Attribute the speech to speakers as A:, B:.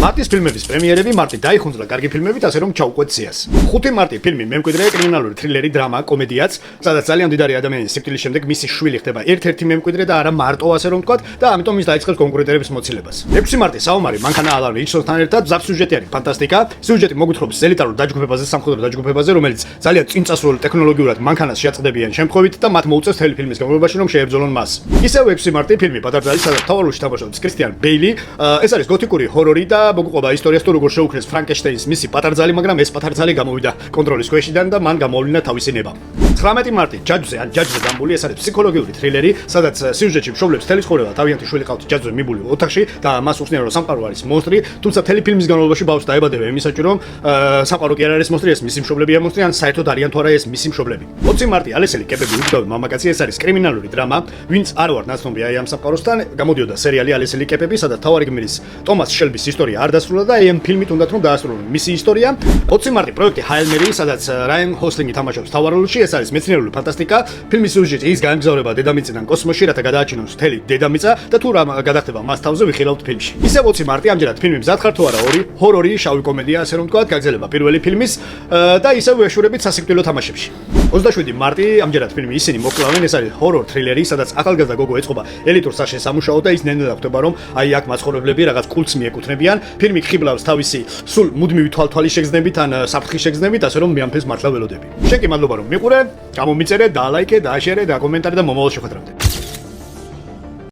A: მარტის ფილმების პრემიერები მარტი დაიხუნძლა კარგი ფილმებით, ასე რომ ჩაუყვეთ სიას. 5 მარტი ფილმი მემკვიდრე კრიმინალური თრილერი დრამა კომედიაც, სადაც ძალიან მდიდარი ადამიანის სიკვდილის შემდეგ მისი შვილი ხდება ერთ-ერთი მემკვიდრე და არა მარტო ასე რომ ვთქვათ და ამიტომ ის დაიწყებს კონკურენტების მოცილებას. 6 მარტი საომარი მანქანა ალან რიჩსონთან ერთად მზარდ სიუჟეტი არის ფანტასტიკა. სიუჟეტი მოგვითხრობს ელიტარულ დაჯგუფებაზე, სამხედრო დაჯგუფებაზე, რომელიც ძალიან წინწასული ტექნოლოგიურად მანქანას შეაწყდებიან შემთხვევით და მათ მოუწევს მთელი ფილმის განმავლობაში რომ შეებრძოლონ მას. ისევ 6 მარტი ფილმი პატარძალი, სადაც მთავარ როლში თამაშობს კრისტიან ბეილი. ეს არის გოთიკური ჰორორი და მოგუყვება ისტორიას თუ როგორ შეუქმნეს ფრანკენშტეინის მისი პატარძალი, მაგრამ ეს პატარძალი გამოვიდა კონტროლის ქვეშიდან და მან გამოავლინა თავისი ნება. 19 მარტი ჯაჯზე ან ჯაჯზე დამბული, ეს არის ფსიქოლოგიური თრილერი, სადაც სიუჟეტში მშობლებს მთელი ცხოვრება თავიანთი შვილი ყავთ ჯაჯზე მიბული ოთახში და მას უხსნიან რომ სამყარო არის მონსტრი, თუმცა მთელი ფილმის განმავლობაში ბავშვს დაებადება იმისაჭი რომ სამყარო კი არ არის მონსტრი, ეს მისი მშობლებია მონსტრი, ან საერთოდ არიან თუ არა ეს მისი მშობლები. 20 მარტი ალესელი კეპები უგდავი მამაკაცი, ეს არის კრიმინალური დრამა, ვინც არ ვარ ნაცნობი აი ამ სამყაროსთან, გამოდიოდა სერიალი ალესელი კეპები, სადაც თავარი გმირის ტომას შელბის ისტორია არ დასრულდა და ამ ფილმით უნდათ რომ დაასრულონ მისი ისტორია. 20 მარტი პროექტი ჰაილმერი, სადაც რაიან ჰოსლინგი თამაშობს მთავარ როლში, ეს არის მეცნიერული ფანტასტიკა. ფილმის სიუჟეტი ის გაემგზავრება დედამიწიდან კოსმოსში, რათა გადააჩინოს მთელი დედამიწა და თუ რა გადახდება მას თავზე ვიხილავთ ფილმში. ისე 20 მარტი ამჯერად ფილმი მზად ხარ თუ არა 2 ჰორორი, შავი კომედია, ასე რომ ვთქვათ, გაგრძელება პირველი ფილმის და ისევ ეშურებით სასიკვდილო თამაშებში. 27 მარტი ამჯერად ფილმი ისინი მოკლავენ, ეს არის ჰორორ თრილერი, სადაც ახალგაზრდა გოგო ეწყობა ელიტურ საშენ სამუშაოდ და ის ნენდა ხვდება რომ აი აქ მაცხოვრებლები რაღაც კულტს მიეკუთვნებიან. ფილმი ხიბლავს თავისი სულ მუდმივი თვალთვალი შეგრძნებით ან საფრთხის შეგრძნებით, ასე რომ მეამფეს მართლა ველოდები. შენ კი მადლობა რომ მიყურე, გამომიწერე, დალაიქე, დააშერე და კომენტარი და მომავალ შეხვედრამდე.